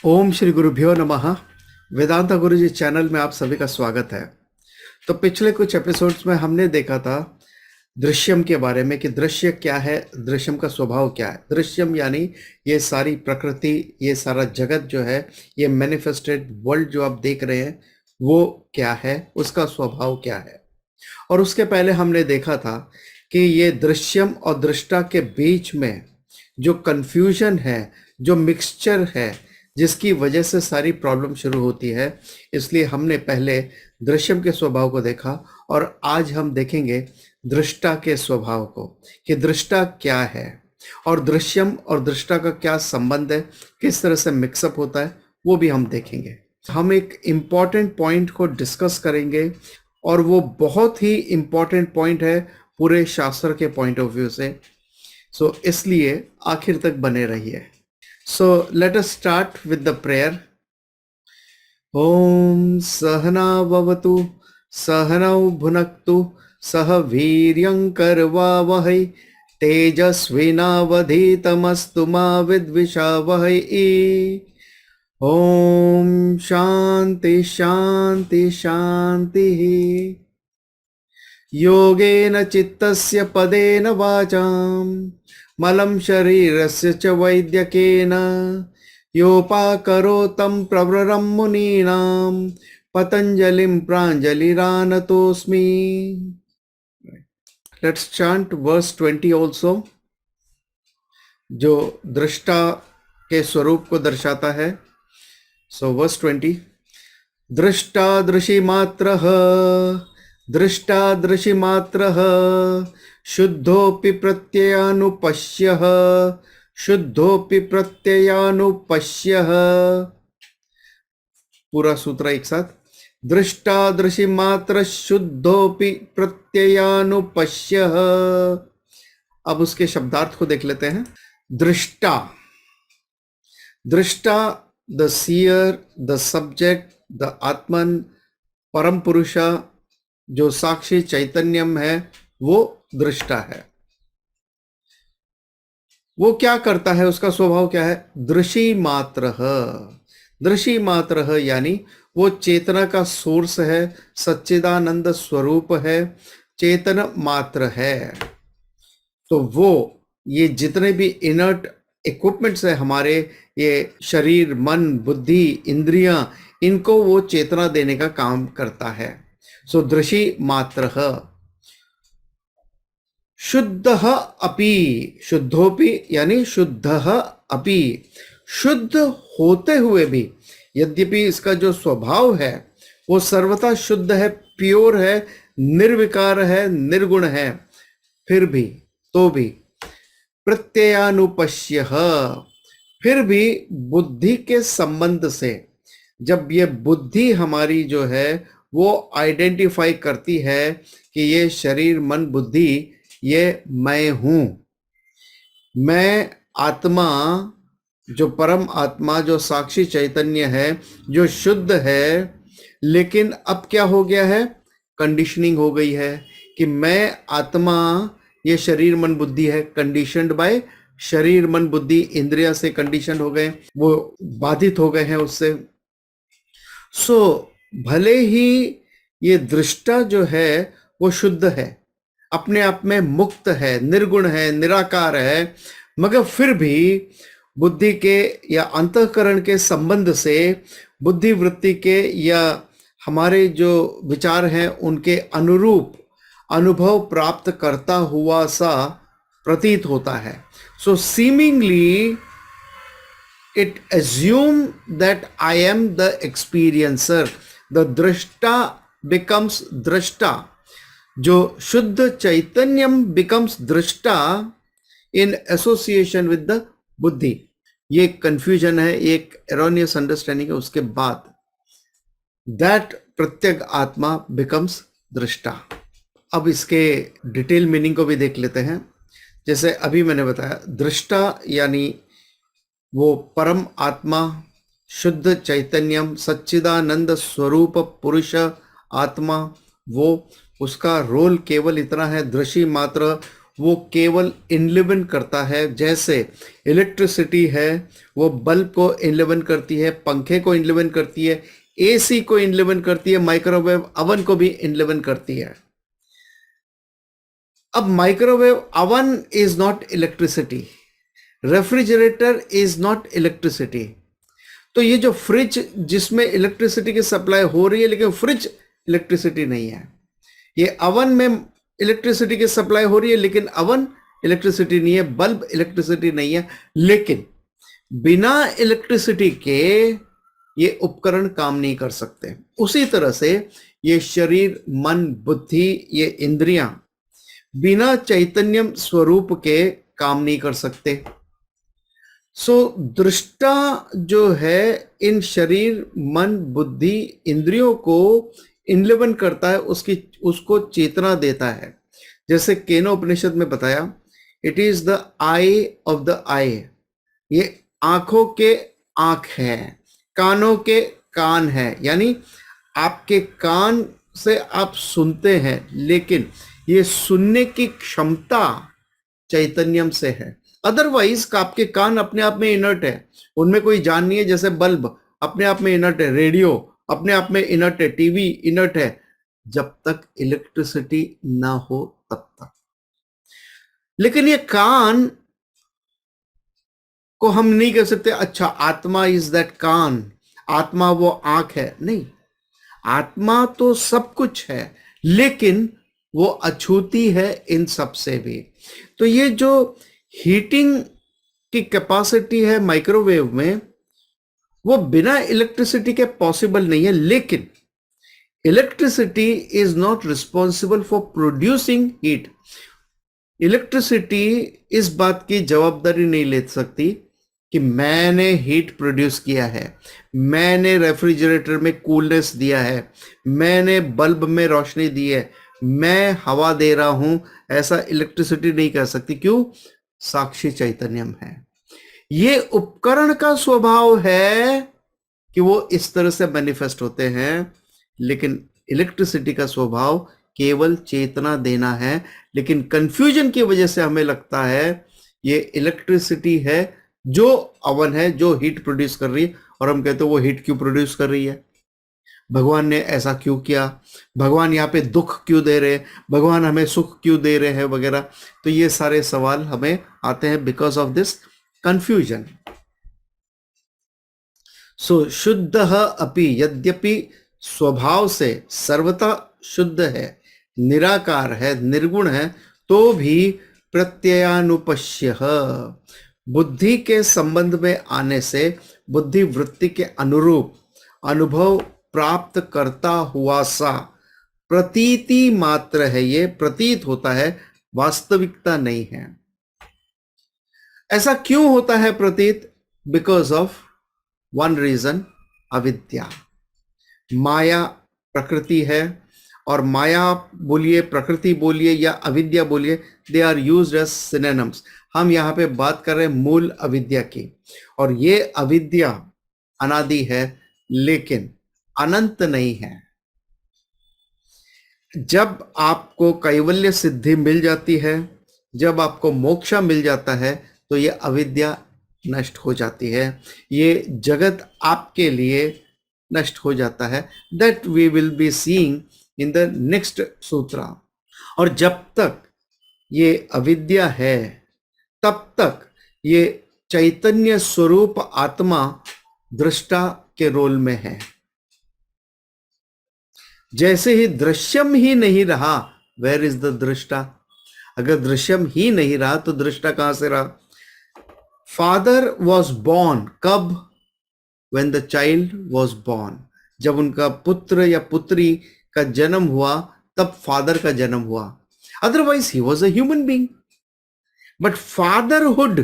ओम श्री गुरुभ्यो नमः। वेदांता गुरुजी चैनल में आप सभी का स्वागत है। तो पिछले कुछ एपिसोड्स में हमने देखा था दृश्यम के बारे में कि दृश्य क्या है, दृश्यम का स्वभाव क्या है। दृश्यम यानी ये सारी प्रकृति, ये सारा जगत जो है, ये मैनिफेस्टेड वर्ल्ड जो आप देख रहे हैं वो क्या है, उसका स्वभाव क्या है। और उसके पहले हमने देखा था कि ये दृश्यम और दृष्टा के बीच में जो कंफ्यूजन है, जो मिक्सचर है, जिसकी वजह से सारी प्रॉब्लम शुरू होती है। इसलिए हमने पहले दृश्यम के स्वभाव को देखा और आज हम देखेंगे दृष्टा के स्वभाव को कि दृष्टा क्या है और दृश्यम और दृष्टा का क्या संबंध है, किस तरह से मिक्सअप होता है, वो भी हम देखेंगे। हम एक इम्पॉर्टेंट पॉइंट को डिस्कस करेंगे और वो बहुत ही इम्पॉर्टेंट पॉइंट है पूरे शास्त्र के पॉइंट ऑफ व्यू से। सो इसलिए आखिर तक बने रहिए। So let us start with the prayer. Om Sahana Bhavatu Sahanau Bhunaktu Sah Viryam Karvavahai Tejasvinavadhitamastu ma vidvishavahai. Om Shanti Shanti Shanti. Yogena Chittasya Padena Vacham मलं शरीरस्य च वैद्यकेन योपाकरोतं प्रवरं मुनीनां पतंजलिं प्राञ्जलिरानतोऽस्मि। Let's chant verse 20 also, जो दृष्टा के स्वरूप को दर्शाता है। So verse 20, दृष्टा दृशि मात्रः दृष्टा दृशि मात्रः शुद्धोपि प्रत्ययानुपश्यः शुद्धोपि प्रत्ययानुपश्यः। पूरा सूत्र एक साथ, दृष्टा दृशि मात्र शुद्धोपि प्रत्ययानुपश्यः। अब उसके शब्दार्थ को देख लेते हैं। दृष्टा, दृष्टा the seer, the subject, the atman, param पुरुषा, जो साक्षी चैतन्यम है, वो दृष्टा है। वो क्या करता है, उसका स्वभाव क्या है? दृशि मात्रः, दृशि मात्रः यानी वो चेतना का सोर्स है, सच्चिदानंद स्वरूप है, चेतन मात्र है। तो वो ये जितने भी इनर्ट इक्विपमेंट्स है हमारे, ये शरीर, मन, बुद्धि, इंद्रियां, इनको वो चेतना देने का काम करता है। सो दृशि मात्रः। शुद्धः अपि, शुद्धोपि यानी शुद्धः अपि, शुद्ध होते हुए भी, यद्यपि इसका जो स्वभाव है वो सर्वथा शुद्ध है, प्योर है, निर्विकार है, निर्गुण है, फिर भी, तो भी प्रत्ययानुपश्यः, फिर भी बुद्धि के संबंध से, जब ये बुद्धि हमारी जो है वो आइडेंटिफाई करती है कि ये शरीर, मन, बुद्धि, ये मैं हूं, मैं आत्मा, जो परम आत्मा, जो साक्षी चैतन्य है, जो शुद्ध है, लेकिन अब क्या हो गया है? कंडीशनिंग हो गई है कि मैं आत्मा, ये शरीर मन बुद्धि है, कंडीशनड बाय शरीर मन बुद्धि इंद्रिया से कंडीशन हो गए, वो बाधित हो गए हैं उससे। सो भले ही ये दृष्टा जो है वो शुद्ध है, अपने आप में मुक्त है, निर्गुण है, निराकार है, मगर फिर भी बुद्धि के या अंतःकरण के संबंध से, बुद्धि वृत्ति के या हमारे जो विचार हैं उनके अनुरूप अनुभव प्राप्त करता हुआ सा प्रतीत होता है। सो seemingly it assume that I am the experiencer. The drashta becomes drashta. जो शुद्ध चैतन्यम becomes drashta in association with the बुद्धि। ये कंफ्यूजन है, एक erroneous understanding है। उसके बाद that प्रत्येक आत्मा becomes दृष्टा। अब इसके डिटेल मीनिंग को भी देख लेते हैं। जैसे अभी मैंने बताया, दृष्टा यानी वो परम आत्मा, शुद्ध चैतन्यम, सच्चिदानंद स्वरूप पुरुष आत्मा, वो, उसका रोल केवल इतना है, दृश्य मात्र, वो केवल इनलिवन करता है। जैसे इलेक्ट्रिसिटी है वो बल्ब को इनलिवन करती है, पंखे को इनलिवन करती है, एसी को इनलिवन करती है, माइक्रोवेव अवन को भी इनलिवन करती है। अब microwave oven is not electricity, refrigerator is not electricity. तो ये जो फ्रिज जिसमें इलेक्ट्रिसिटी की सप्लाई हो रही है लेकिन फ्रिज इलेक्ट्रिसिटी नहीं है, ये अवन में इलेक्ट्रिसिटी की सप्लाई हो रही है लेकिन अवन इलेक्ट्रिसिटी नहीं है, बल्ब इलेक्ट्रिसिटी नहीं है, लेकिन बिना इलेक्ट्रिसिटी के ये उपकरण काम नहीं कर सकते। उसी तरह से ये शरीर, मन, बुद्धि, ये इंद्रियां बिना चैतन्यम स्वरूप के काम नहीं कर सकते। सो दृष्टा जो है इन शरीर, मन, बुद्धि, इंद्रियों को इनलिवन करता है, उसको चेतना देता है। जैसे केनो उपनिषद में बताया, it is the eye of the eye, ये आंखों के आंख है, कानों के कान है, यानी आपके कान से आप सुनते हैं लेकिन ये सुनने की क्षमता चैतन्यम से है। अदरवाइज आपके कान अपने आप में इनर्ट है, उनमें कोई जान नहीं है। जैसे बल्ब अपने आप में इनर्ट है, रेडियो अपने आप में इनर्ट है, टीवी इनर्ट है, जब तक इलेक्ट्रिसिटी ना हो तब तक। लेकिन ये कान को हम नहीं कह सकते अच्छा आत्मा इज दैट कान, आत्मा वो आंख है, नहीं। आत्मा तो सब कुछ है लेकिन वो अछूती है इन सब से भी। तो ये जो हीटिंग की कैपेसिटी है माइक्रोवेव में, वो बिना इलेक्ट्रिसिटी के पॉसिबल नहीं है। लेकिन electricity is not responsible for producing heat. Electricity इस बात की जवाबदारी नहीं ले सकती कि मैंने हीट प्रोड्यूस किया है, मैंने रेफ्रिजरेटर में कूलनेस दिया है, मैंने बल्ब में रोशनी दी है, मैं हवा दे रहा हूं, ऐसा इलेक्ट्रिसिटी नहीं कर सकती। क्यों? साक्षी चैतन्यम है। ये उपकरण का स्वभाव है कि वो इस तरह से मैनिफेस्ट होते हैं, लेकिन इलेक्ट्रिसिटी का स्वभाव केवल चेतना देना है। लेकिन कंफ्यूजन की वजह से हमें लगता है ये इलेक्ट्रिसिटी है जो अवन है, जो हीट प्रोड्यूस कर रही है, और हम कहते हैं वो हीट क्यों प्रोड्यूस कर रही है, भगवान ने ऐसा क्यों किया, भगवान यहाँ पे दुख क्यों दे रहे हैं, भगवान हमें सुख क्यों दे रहे हैं वगैरह। तो ये सारे सवाल हमें आते हैं बिकॉज ऑफ दिस कंफ्यूजन। सो शुद्ध अपि, यद्यपि स्वभाव से सर्वथा शुद्ध है, निराकार है, निर्गुण है, तो भी प्रत्ययानुपश्य, बुद्धि के संबंध में आने से बुद्धि वृत्ति के अनुरूप अनुभव प्राप्त करता हुआ सा प्रतीति मात्र है। ये प्रतीत होता है, वास्तविकता नहीं है। ऐसा क्यों होता है प्रतीत? बिकॉज ऑफ वन रीजन, अविद्या। माया प्रकृति है, और माया बोलिए, प्रकृति बोलिए या अविद्या बोलिए, they are used as synonyms. हम यहाँ पे बात कर रहे हैं मूल अविद्या की, और ये अविद्या अनादि है लेकिन अनंत नहीं है। जब आपको कैवल्य सिद्धि मिल जाती है, जब आपको मोक्षा मिल जाता है, तो ये अविद्या नष्ट हो जाती है, ये जगत आपके लिए नष्ट हो जाता है। That we will be seeing in the next sutra. और जब तक ये अविद्या है तब तक ये चैतन्य स्वरूप आत्मा दृष्टा के रोल में है। जैसे ही दृश्यम ही नहीं रहा, वेयर इज द दृष्टा? अगर दृश्यम ही नहीं रहा तो दृष्टा कहां से रहा? फादर वॉज बॉर्न कब? When the child was born, जब उनका पुत्र या पुत्री का जन्म हुआ तब फादर का जन्म हुआ। Otherwise he was a human being. But fatherhood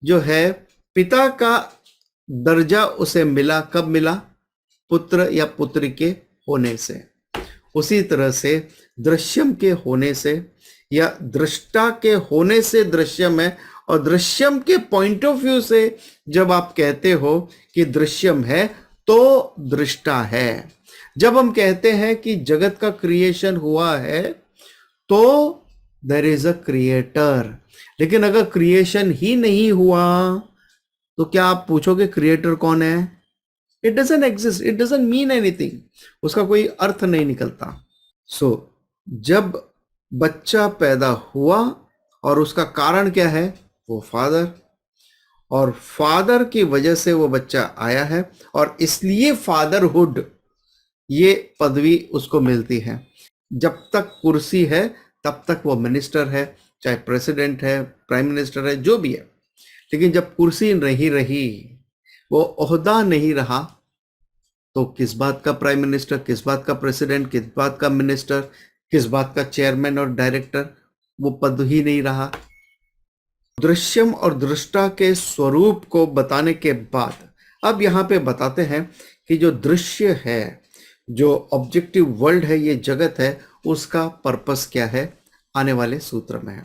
जो है, पिता का दर्जा उसे मिला कब मिला? पुत्र या पुत्री के होने से। उसी तरह से दृश्यम के होने से या दृष्टा के होने से दृश्यम है, और दृश्यम के पॉइंट ऑफ व्यू से जब आप कहते हो कि दृश्यम है तो दृष्टा है। जब हम कहते हैं कि जगत का क्रिएशन हुआ है तो देयर इज अ क्रिएटर। लेकिन अगर क्रिएशन ही नहीं हुआ तो क्या आप पूछोगे क्रिएटर कौन है? It doesn't exist, it doesn't mean anything, उसका कोई अर्थ नहीं निकलता। सो जब बच्चा पैदा हुआ और उसका कारण क्या है? वो फादर, और फादर की वजह से वो बच्चा आया है, और इसलिए फादरहुड ये पदवी उसको मिलती है। जब तक कुर्सी है तब तक वो मिनिस्टर है, चाहे प्रेसिडेंट है, प्राइम मिनिस्टर है, जो भी है। लेकिन जब कुर्सी नहीं रही, वो ओहदा नहीं रहा, तो किस बात का प्राइम मिनिस्टर, किस बात का प्रेसिडेंट, किस बात का मिनिस्टर, किस बात का चेयरमैन और डायरेक्टर, वो पद ही नहीं रहा। दृश्यम और दृष्टा के स्वरूप को बताने के बाद अब यहां पे बताते हैं कि जो दृश्य है, जो ऑब्जेक्टिव वर्ल्ड है, ये जगत है, उसका पर्पस क्या है, आने वाले सूत्र में है।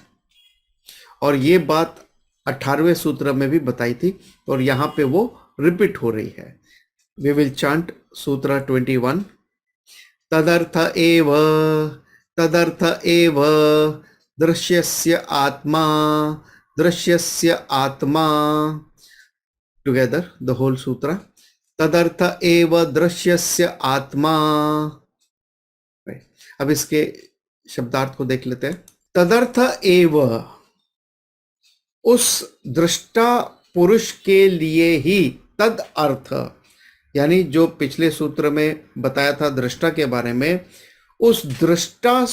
और ये बात 18वें सूत्र में भी बताई थी, और यहां पे वो रिपीट हो रही है। वी विल चांट सूत्र 21। तदर्थ एव, तदर्थ एव दृश्यस्य आत्मा, दृश्यस्य आत्मा, टुगेदर द होल सूत्र। तदर्थ एव दृश्यस्य आत्मा। अब इसके शब्दार्थ को देख लेते हैं। तदर्थ एव, उस दृष्टा पुरुष के लिए ही, तद अर्थ यानी जो पिछले सूत्र में बताया था दृष्टा के बारे में, उस दृष्टा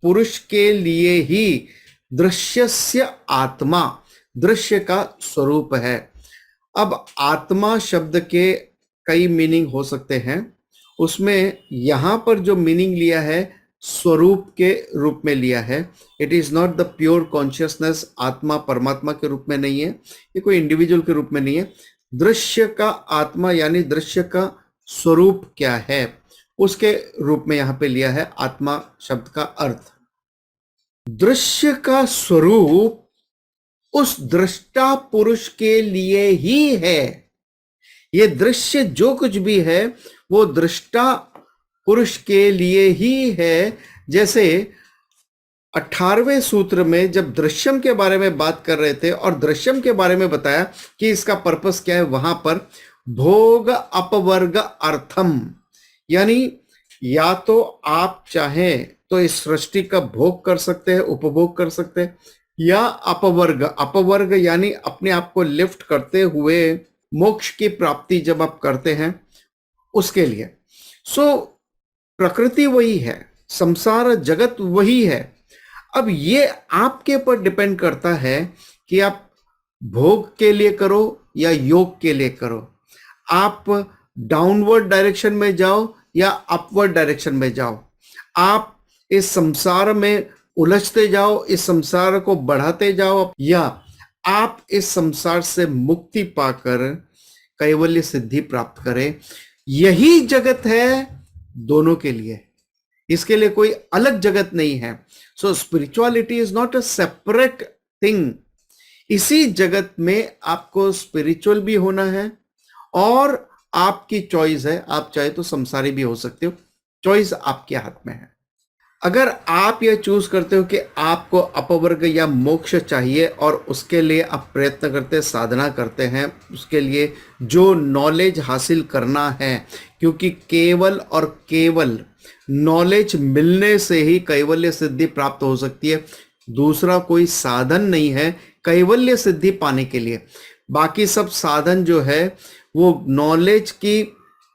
पुरुष के लिए ही दृश्यस्य आत्मा, दृश्य का स्वरूप है। अब आत्मा शब्द के कई मीनिंग हो सकते हैं, उसमें यहां पर जो मीनिंग लिया है स्वरूप के रूप में लिया है। It is not the pure consciousness, आत्मा परमात्मा के रूप में नहीं है, ये कोई इंडिविजुअल के रूप में नहीं है। दृश्य का आत्मा यानी दृश्य का स्वरूप क्या है, उसके रूप में यहां पे लिया है आत्मा शब्द का अर्थ। दृश्य का स्वरूप उस दृष्टा पुरुष के लिए ही है। ये दृश्य जो कुछ भी है वो दृष्टा पुरुष के लिए ही है। जैसे 18वें सूत्र में जब दृश्यम के बारे में बात कर रहे थे और दृश्यम के बारे में बताया कि इसका पर्पस क्या है, वहां पर भोग अपवर्ग अर्थम, यानी या तो आप चाहें तो इस सृष्टि का भोग कर सकते हैं, उपभोग कर सकते हैं, या अपवर्ग, अपवर्ग यानी अपने आप को लिफ्ट करते हुए मोक्ष की प्राप्ति जब आप करते हैं उसके लिए। सो प्रकृति वही है, संसार जगत वही है। अब ये आपके ऊपर डिपेंड करता है कि आप भोग के लिए करो या योग के लिए करो, आप डाउनवर्ड डायरेक्शन में जाओ या अपवर्ड डायरेक्शन में जाओ, आप इस संसार में उलझते जाओ, इस संसार को बढ़ाते जाओ, या आप इस संसार से मुक्ति पाकर कैवल्य सिद्धि प्राप्त करें। यही जगत है दोनों के लिए, इसके लिए कोई अलग जगत नहीं है। So spirituality is not a separate thing. इसी जगत में आपको स्पिरिचुअल भी होना है और आपकी चॉइस है, आप चाहे तो संसारी भी हो सकते हो, चॉइस आपके हाथ में है। अगर आप यह चूज करते हो कि आपको अपवर्ग या मोक्ष चाहिए और उसके लिए आप प्रयत्न करते, साधना करते हैं, उसके लिए जो नॉलेज हासिल करना है, क्योंकि केवल और केवल नॉलेज मिलने से ही कैवल्य सिद्धि प्राप्त हो सकती है, दूसरा कोई साधन नहीं है कैवल्य सिद्धि पाने के लिए। बाकी सब साधन जो है वो नॉलेज की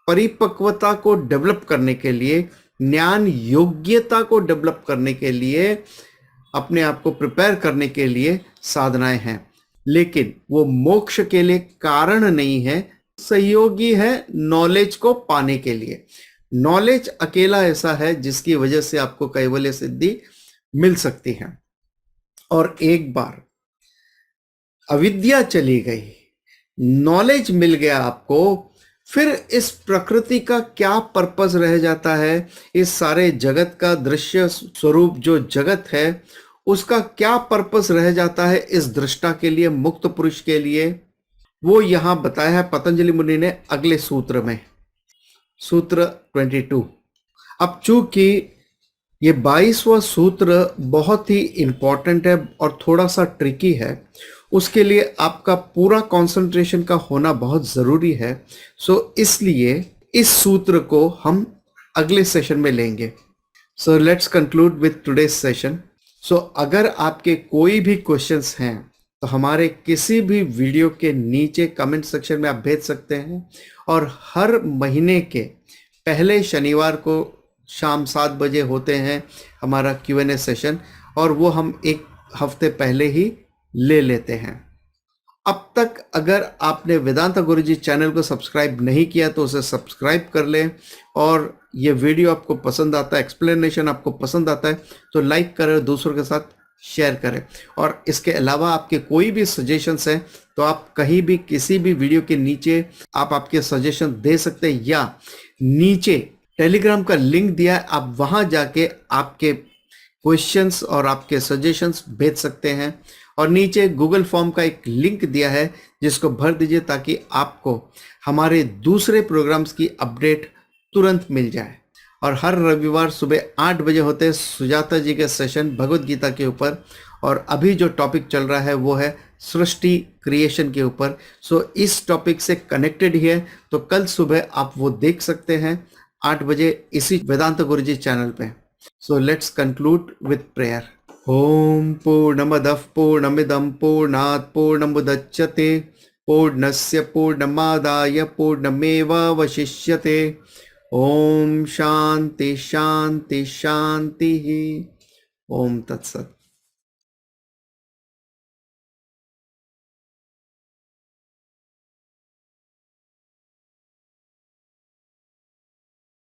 परिपक्वता को डेवलप करने के लिए, ज्ञान योग्यता को डेवलप करने के लिए, अपने आप को प्रिपेयर करने के लिए साधनाएं हैं, लेकिन वो मोक्ष के लिए कारण नहीं है, सहयोगी है नॉलेज को पाने के लिए। नॉलेज अकेला ऐसा है जिसकी वजह से आपको कैवल्य सिद्धि मिल सकती है। और एक बार अविद्या चली गई, नॉलेज मिल गया आपको, फिर इस प्रकृति का क्या पर्पस रह जाता है, इस सारे जगत का दृश्य स्वरूप जो जगत है उसका क्या पर्पस रह जाता है इस दृष्टा के लिए, मुक्त पुरुष के लिए, वो यहां बताया है पतंजलि मुनि ने अगले सूत्र में, सूत्र 22। अब चूंकि ये 22वां सूत्र बहुत ही इम्पॉर्टेंट है और थोड़ा सा ट्रिकी है। उसके लिए आपका पूरा कंसंट्रेशन का होना बहुत ज़रूरी है। इसलिए इस सूत्र को हम अगले सेशन में लेंगे। So let's conclude with today's session. अगर आपके कोई भी क्वेश्चंस हैं तो हमारे किसी भी वीडियो के नीचे कमेंट सेक्शन में आप भेज सकते हैं, और हर महीने के पहले शनिवार को शाम 7 बजे होते हैं हमारा Q&A सेशन, और वो हम एक हफ्ते पहले ही ले लेते हैं। अब तक अगर आपने वेदांता गुरुजी चैनल को सब्सक्राइब नहीं किया तो उसे सब्सक्राइब कर लें, और ये वीडियो आपको पसंद आता है, एक्सप्लेनेशन आपको पसंद आता है तो लाइक करें, दूसरों के साथ शेयर करें। और इसके अलावा आपके कोई भी सजेशंस हैं तो आप कहीं भी किसी भी वीडियो के नीचे आप आपके सजेशन दे सकते हैं, या नीचे टेलीग्राम का लिंक दिया है, आप वहां जाके आपके क्वेश्चंस और आपके सजेशंस भेज सकते हैं। और नीचे गूगल फॉर्म का एक लिंक दिया है जिसको भर दीजिए ताकि आपको हमारे दूसरे प्रोग्राम्स की अपडेट तुरंत मिल जाए। और हर रविवार सुबह 8 बजे होते हैं सुजाता जी के सेशन भगवत गीता के ऊपर, और अभी जो टॉपिक चल रहा है वो है सृष्टि क्रिएशन के ऊपर। इस टॉपिक से कनेक्टेड ही है, तो कल सुबह आप वो देख सकते हैं 8 बजे इसी वेदांत गुरुजी चैनल पे। Let's conclude with prayer. ओम पूर्णमदः पूर्णमिदं पूर्णात् पूर्णमुदच्यते पूर्णस्य पूर्णमादाय पूर्णमेवावशिष्यते। ओम शांति शांति शांति। ओम तत्सत।